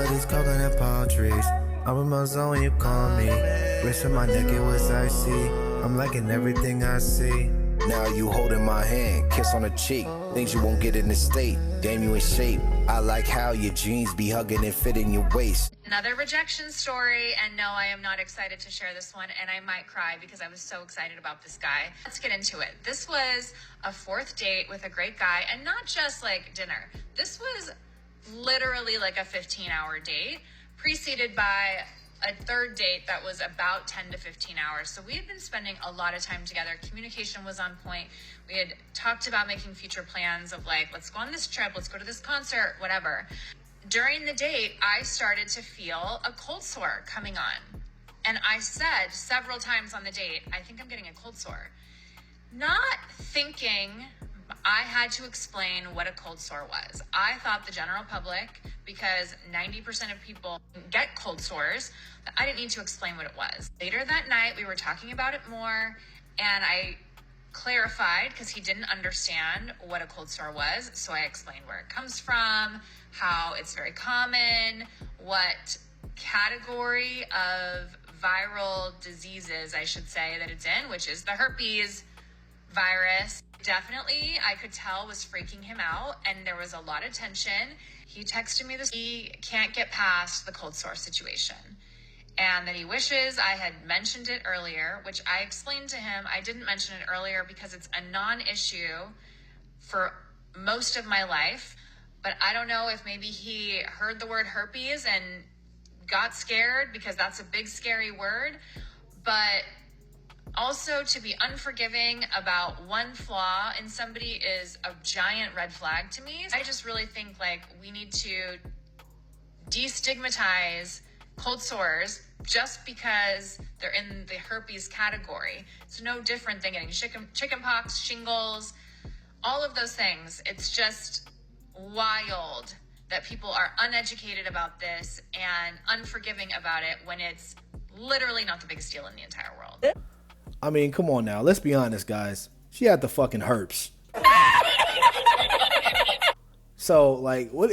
of these coconut palm trees. I'm in my zone when you call me. Wrist on my neck, it was icy. I'm liking everything I see. Now you holding my hand, kiss on the cheek. Things you won't get in this state. Damn, you in shape. I like how your jeans be hugging and fit in your waist. Another rejection story, and no, I am not excited to share this one, and I might cry because I was so excited about this guy. Let's get into it. This was a fourth date with a great guy, and not just like dinner. This was literally like a 15-hour date, preceded by a third date that was about 10 to 15 hours. So we had been spending a lot of time together. Communication was on point. We had talked about making future plans of like, let's go on this trip, let's go to this concert, whatever. During the date, I started to feel a cold sore coming on. And I said several times on the date, I think I'm getting a cold sore. Not thinking I had to explain what a cold sore was. I thought the general public, because 90% of people get cold sores, that I didn't need to explain what it was. Later that night, we were talking about it more, and I clarified because he didn't understand what a cold sore was. So I explained where it comes from, how it's very common, what category of viral diseases, I should say, that it's in, which is the herpes virus. Definitely, I could tell was freaking him out, and there was a lot of tension. He texted me this, he can't get past the cold sore situation, and that he wishes I had mentioned it earlier, which I explained to him. I didn't mention it earlier because it's a non-issue for most of my life, but I don't know if maybe he heard the word herpes and got scared because that's a big, scary word, but also, to be unforgiving about one flaw in somebody is a giant red flag to me. I just really think like we need to destigmatize cold sores just because they're in the herpes category. It's no different than getting chicken pox, shingles, all of those things. It's just wild that people are uneducated about this and unforgiving about it when it's literally not the biggest deal in the entire world. I mean, come on now. Let's be honest, guys. She had the fucking herpes. So, like, what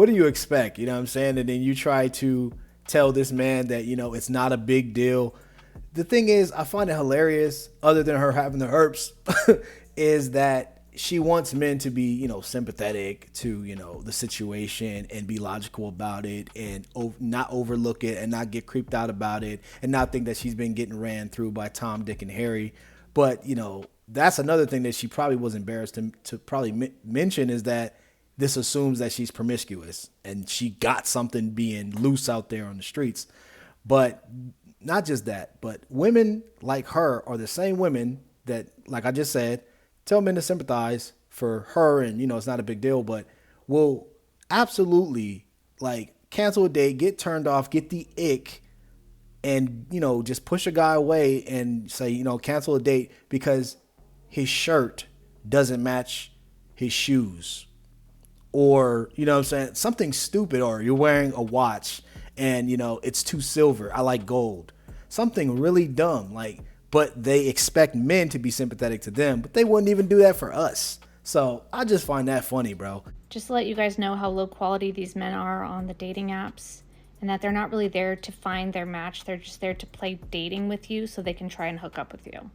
do you expect? You know what I'm saying? And then you try to tell this man that, you know, it's not a big deal. The thing is, I find it hilarious, other than her having the herpes, is that she wants men to be, you know, sympathetic to, you know, the situation and be logical about it and not overlook it and not get creeped out about it and not think that she's been getting ran through by Tom, Dick, and Harry. But, you know, that's another thing that she probably was embarrassed to probably mention, is that this assumes that she's promiscuous and she got something being loose out there on the streets. But not just that, but women like her are the same women that, like I just said, tell men to sympathize for her and, you know, it's not a big deal, but will absolutely like cancel a date, get turned off, get the ick, and, you know, just push a guy away and say, you know, cancel a date because his shirt doesn't match his shoes. Or, you know what I'm saying, something stupid, or you're wearing a watch and, you know, it's too silver. I like gold. Something really dumb, like, but they expect men to be sympathetic to them, but they wouldn't even do that for us. So I just find that funny, bro. Just to let you guys know how low quality these men are on the dating apps, and that they're not really there to find their match. They're just there to play dating with you so they can try and hook up with you.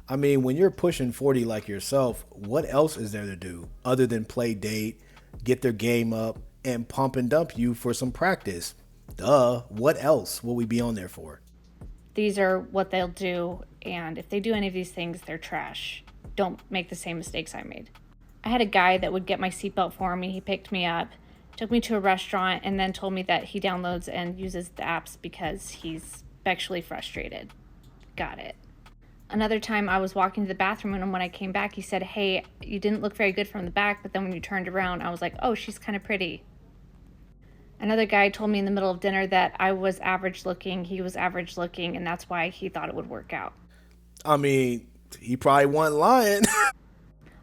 I mean, when you're pushing 40 like yourself, what else is there to do other than play date, get their game up, and pump and dump you for some practice? Duh, what else will we be on there for? These are what they'll do, and if they do any of these things, they're trash. Don't make the same mistakes I made. I had a guy that would get my seatbelt for me. He picked me up, took me to a restaurant, and then told me that he downloads and uses the apps because he's sexually frustrated. Got it. Another time I was walking to the bathroom, and when I came back, he said, "Hey, you didn't look very good from the back," but then when you turned around, I was like, "Oh, she's kind of pretty." Another guy told me in the middle of dinner that I was average looking, he was average looking, and that's why he thought it would work out. I mean, he probably wasn't lying.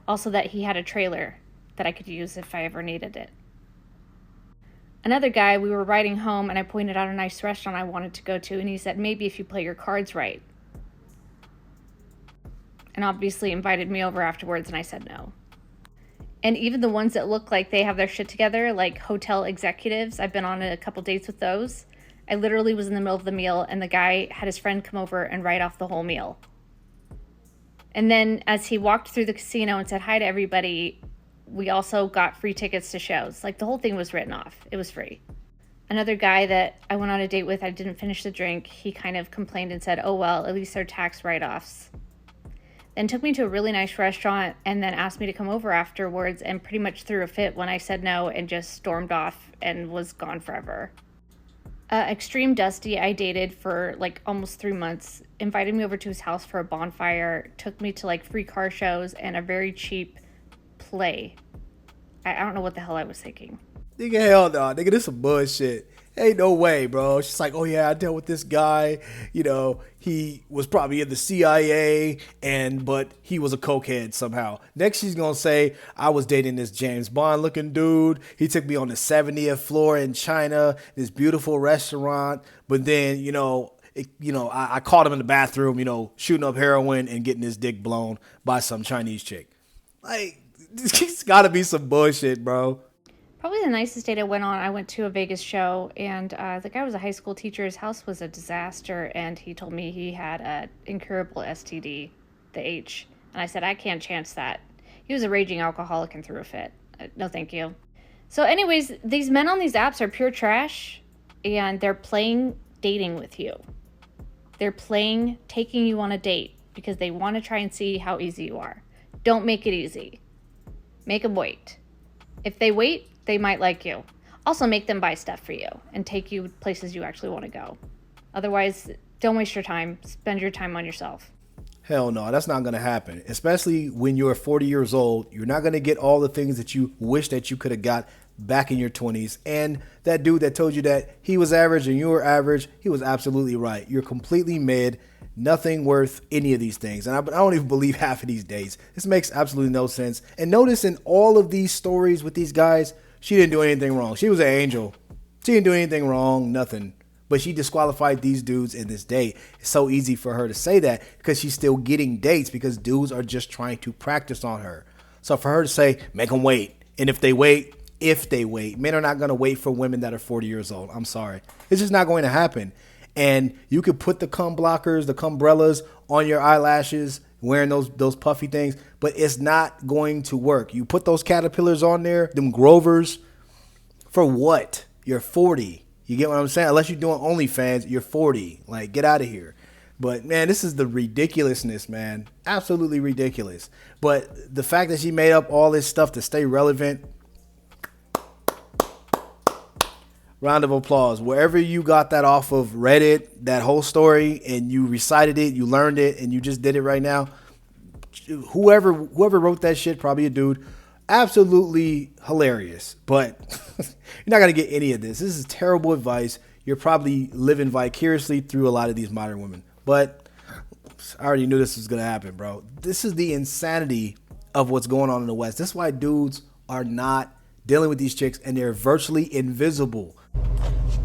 Also that he had a trailer that I could use if I ever needed it. Another guy, we were riding home, and I pointed out a nice restaurant I wanted to go to, and he said, "Maybe if you play your cards right." And obviously invited me over afterwards, and I said no. And even the ones that look like they have their shit together, like hotel executives, I've been on a couple dates with those. I literally was in the middle of the meal and the guy had his friend come over and write off the whole meal. And then as he walked through the casino and said hi to everybody, we also got free tickets to shows. Like, the whole thing was written off. It was free. Another guy that I went on a date with, I didn't finish the drink. He kind of complained and said, oh, well, at least they're tax write-offs. Then took me to a really nice restaurant and then asked me to come over afterwards and pretty much threw a fit when I said no and just stormed off and was gone forever. Extreme Dusty, I dated for like almost 3 months, invited me over to his house for a bonfire, took me to like free car shows and a very cheap play. I don't know what the hell I was thinking. Nigga, hell no. Nigga, this some bullshit. Ain't no way, bro. She's like, oh yeah, I dealt with this guy. You know, he was probably in the CIA, but he was a cokehead somehow. Next, she's gonna say, I was dating this James Bond looking dude. He took me on the 70th floor in China, this beautiful restaurant. But then, I caught him in the bathroom, shooting up heroin and getting his dick blown by some Chinese chick. Like, it's gotta be some bullshit, bro. Probably the nicest date I went on, I went to a Vegas show, and the guy was a high school teacher. His house was a disaster, and he told me he had an incurable STD, the H. And I said, I can't chance that. He was a raging alcoholic and threw a fit. No, thank you. So anyways, these men on these apps are pure trash, and they're playing dating with you. They're playing taking you on a date because they want to try and see how easy you are. Don't make it easy. Make them wait. If they wait, they might like you. Also, make them buy stuff for you and take you places you actually want to go. Otherwise, don't waste your time. Spend your time on yourself. Hell no, that's not going to happen. Especially when you're 40 years old, you're not going to get all the things that you wish that you could have got back in your 20s. And that dude that told you that he was average and you were average, he was absolutely right. You're completely mid. Nothing worth any of these things. And I don't even believe half of these dates. This makes absolutely no sense. And notice in all of these stories with these guys, she didn't do anything wrong. She was an angel. She didn't do anything wrong, nothing. But she disqualified these dudes in this date. It's so easy for her to say that because she's still getting dates because dudes are just trying to practice on her. So for her to say, make them wait. And if they wait, men are not going to wait for women that are 40 years old. I'm sorry. It's just not going to happen. And you could put the cum blockers, the cumbrellas on your eyelashes, wearing those puffy things, but it's not going to work. You put those caterpillars on there, them Grovers, for what? You're 40. You get what I'm saying? Unless you're doing OnlyFans, you're 40. Like, get out of here. But, man, this is the ridiculousness, man. Absolutely ridiculous. But the fact that she made up all this stuff to stay relevant, round of applause. Wherever you got that off of Reddit, that whole story, and you recited it, you learned it, and you just did it right now, whoever wrote that shit, probably a dude, absolutely hilarious. But you're not going to get any of this. This is terrible advice. You're probably living vicariously through a lot of these modern women. But I already knew this was going to happen, bro. This is the insanity of what's going on in the West. This is why dudes are not dealing with these chicks, and they're virtually invisible.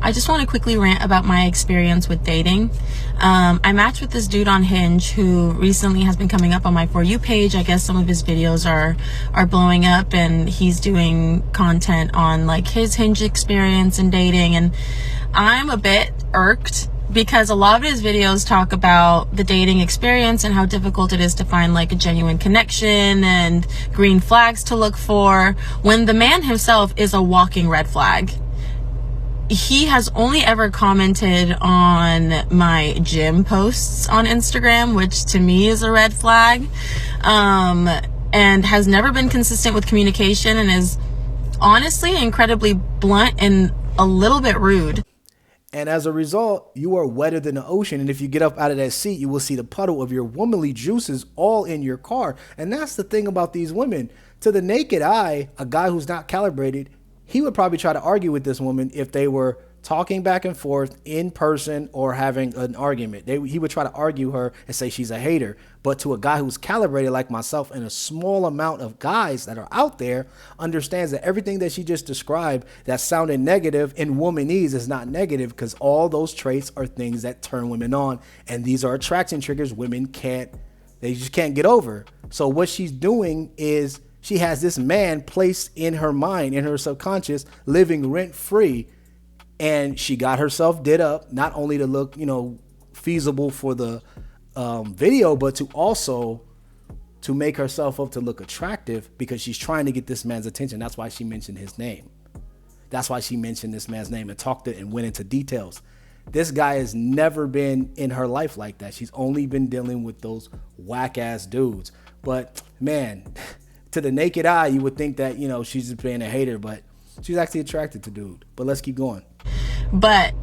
I just want to quickly rant about my experience with dating. I matched with this dude on Hinge who recently has been coming up on my For You page. I guess some of his videos are blowing up, and he's doing content on like his Hinge experience and dating. And I'm a bit irked because a lot of his videos talk about the dating experience and how difficult it is to find like a genuine connection and green flags to look for, when the man himself is a walking red flag. He has only ever commented on my gym posts on Instagram, which to me is a red flag, and has never been consistent with communication and is honestly incredibly blunt and a little bit rude. And as a result, you are wetter than the ocean. And if you get up out of that seat, you will see the puddle of your womanly juices all in your car. And that's the thing about these women. To the naked eye, a guy who's not calibrated, he would probably try to argue with this woman if they were talking back and forth in person or having an argument. He would try to argue her and say she's a hater. But to a guy who's calibrated like myself, and a small amount of guys that are out there understands that everything that she just described that sounded negative in womanese is not negative, because all those traits are things that turn women on. And these are attraction triggers women just can't get over. So what she's doing is She has this man placed in her mind, in her subconscious, living rent free. And she got herself did up, not only to look, feasible for the video, but to also to make herself up to look attractive, because she's trying to get this man's attention. That's why she mentioned his name. That's why she mentioned this man's name and talked it and went into details. This guy has never been in her life like that. She's only been dealing with those whack ass dudes. But man, to the naked eye, you would think that, she's just being a hater, but she's actually attracted to dude. But let's keep going. But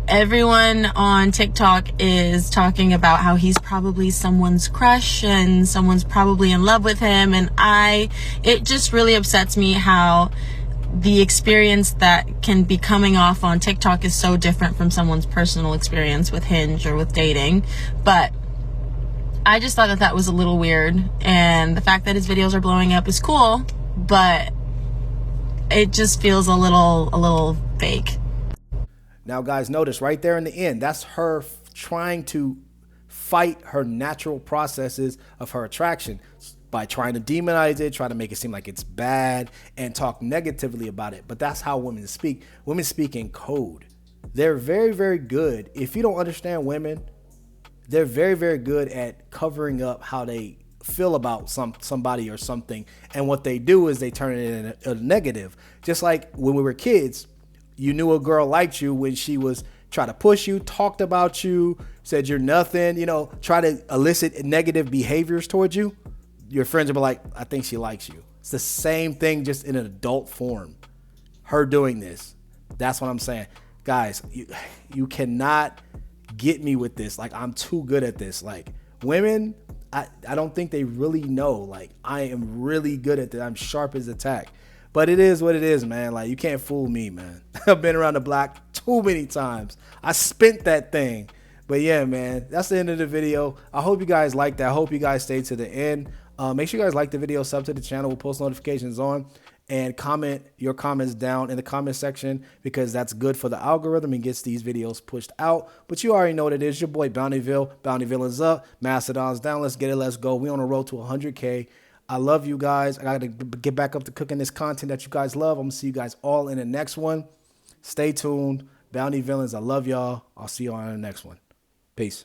everyone on TikTok is talking about how he's probably someone's crush and someone's probably in love with him. And it just really upsets me how the experience that can be coming off on TikTok is so different from someone's personal experience with Hinge or with dating. But I just thought that was a little weird. And the fact that his videos are blowing up is cool, but it just feels a little fake. Now, guys, notice right there in the end, that's her trying to fight her natural processes of her attraction by trying to demonize it, try to make it seem like it's bad and talk negatively about it. But that's how women speak. Women speak in code. They're very, very good. If you don't understand women, they're very, very good at covering up how they feel about somebody or something. And what they do is they turn it into a negative. Just like when we were kids, you knew a girl liked you when she was try to push you, talked about you, said you're nothing, try to elicit negative behaviors towards you. Your friends will be like, I think she likes you. It's the same thing, just in an adult form. Her doing this. That's what I'm saying. Guys, you cannot get me with this. Like, I'm too good at this. Like, women, I don't think they really know. Like, I am really good at this. I'm sharp as a tack. But it is what it is, man. Like, you can't fool me, man. I've been around the block too many times. I spent that thing. But yeah, man, that's the end of the video. I hope you guys liked that. I hope you guys stayed to the end. Make sure you guys like the video, sub to the channel with post notifications on, and comment your comments down in the comment section, because that's good for the algorithm and gets these videos pushed out. But you already know what it is. Your boy Bountyville. Bountyville is up. Mastodon's down. Let's get it. Let's go. We on a road to 100K. I love you guys. I got to get back up to cooking this content that you guys love. I'm going to see you guys all in the next one. Stay tuned. Bounty Villains, I love y'all. I'll see you on the next one. Peace.